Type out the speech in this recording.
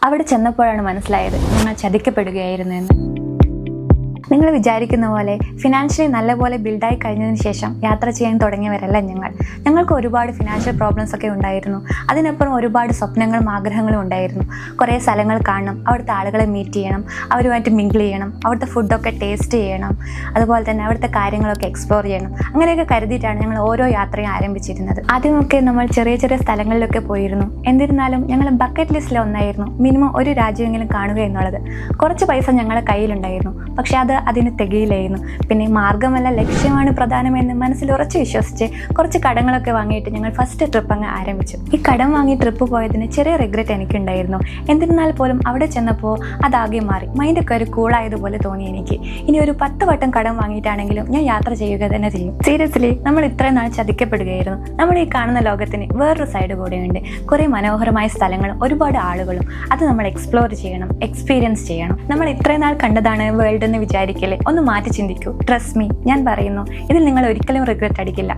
അവിടെ ചെന്നപ്പോഴാണ് മനസ്സിലായത് ഞങ്ങൾ ചതിക്കപ്പെടുകയായിരുന്നു എന്ന്. നിങ്ങൾ വിചാരിക്കുന്ന പോലെ ഫിനാൻഷ്യലി നല്ലപോലെ ബിൽഡായി കഴിഞ്ഞതിന് ശേഷം യാത്ര ചെയ്യാൻ തുടങ്ങിയവരല്ല ഞങ്ങൾക്ക് ഒരുപാട് ഫിനാൻഷ്യൽ പ്രോബ്ലംസ് ഒക്കെ ഉണ്ടായിരുന്നു. അതിനപ്പുറം ഒരുപാട് സ്വപ്നങ്ങളും ആഗ്രഹങ്ങളും ഉണ്ടായിരുന്നു. കുറേ സ്ഥലങ്ങൾ കാണണം, അവിടുത്തെ ആളുകളെ മീറ്റ് ചെയ്യണം, അവരുമായിട്ട് മിങ്കിൾ ചെയ്യണം, അവിടുത്തെ ഫുഡൊക്കെ ടേസ്റ്റ് ചെയ്യണം, അതുപോലെ തന്നെ അവിടുത്തെ കാര്യങ്ങളൊക്കെ എക്സ്പ്ലോർ ചെയ്യണം. അങ്ങനെയൊക്കെ കരുതിയിട്ടാണ് ഞങ്ങൾ ഓരോ യാത്രയും ആരംഭിച്ചിരുന്നത്. ആദ്യമൊക്കെ നമ്മൾ ചെറിയ ചെറിയ സ്ഥലങ്ങളിലൊക്കെ പോയിരുന്നു. എന്നിരുന്നാലും ഞങ്ങൾ ബക്കറ്റ് ലിസ്റ്റിൽ ഒന്നായിരുന്നു മിനിമം ഒരു രാജ്യമെങ്കിലും കാണുക എന്നുള്ളത്. കുറച്ച് പൈസ ഞങ്ങളുടെ കയ്യിലുണ്ടായിരുന്നു, പക്ഷെ അതിന് തികയില്ലായിരുന്നു. പിന്നെ മാർഗമല്ല ലക്ഷ്യമാണ് പ്രധാനമെന്ന് മനസ്സിൽ ഉറച്ചു വിശ്വസിച്ച് കുറച്ച് കടങ്ങളൊക്കെ വാങ്ങിയിട്ട് ഞങ്ങൾ ഫസ്റ്റ് ട്രിപ്പ് അങ്ങ് ആരംഭിച്ചു. ഈ കടം വാങ്ങി ട്രിപ്പ് പോയതിന് ചെറിയ റിഗ്രറ്റ് എനിക്കുണ്ടായിരുന്നു. എന്നിരുന്നാൽ പോലും അവിടെ ചെന്നപ്പോൾ അതാകെ മാറി. മൈൻഡൊക്കെ ഒരു കൂളായതുപോലെ തോന്നി എനിക്ക്. ഇനി ഒരു 10 വട്ടം കടം വാങ്ങിയിട്ടാണെങ്കിലും ഞാൻ യാത്ര ചെയ്യുക തന്നെ ചെയ്യും. സീരിയസ്ലി നമ്മൾ ഇത്രയും നാൾ ചതിക്കപ്പെടുകയായിരുന്നു. നമ്മൾ ഈ കാണുന്ന ലോകത്തിന് വേറൊരു സൈഡ് കൂടെയുണ്ട്. കുറേ മനോഹരമായ സ്ഥലങ്ങളും ഒരുപാട് ആളുകളും. അത് നമ്മൾ എക്സ്പ്ലോർ ചെയ്യണം, എക്സ്പീരിയൻസ് ചെയ്യണം. നമ്മൾ ഇത്രയും നാൾ കണ്ടതാണ് വേൾഡ് എന്ന് വിചാരിക്കല്ലേ. ഒന്ന് മാറ്റി ചിന്തിക്കൂ. ട്രസ്റ്റ് മീ, ഞാൻ പറയുന്നു, ഇതിൽ നിങ്ങൾ ഒരിക്കലും റിഗ്രറ്റ് അടിക്കില്ല.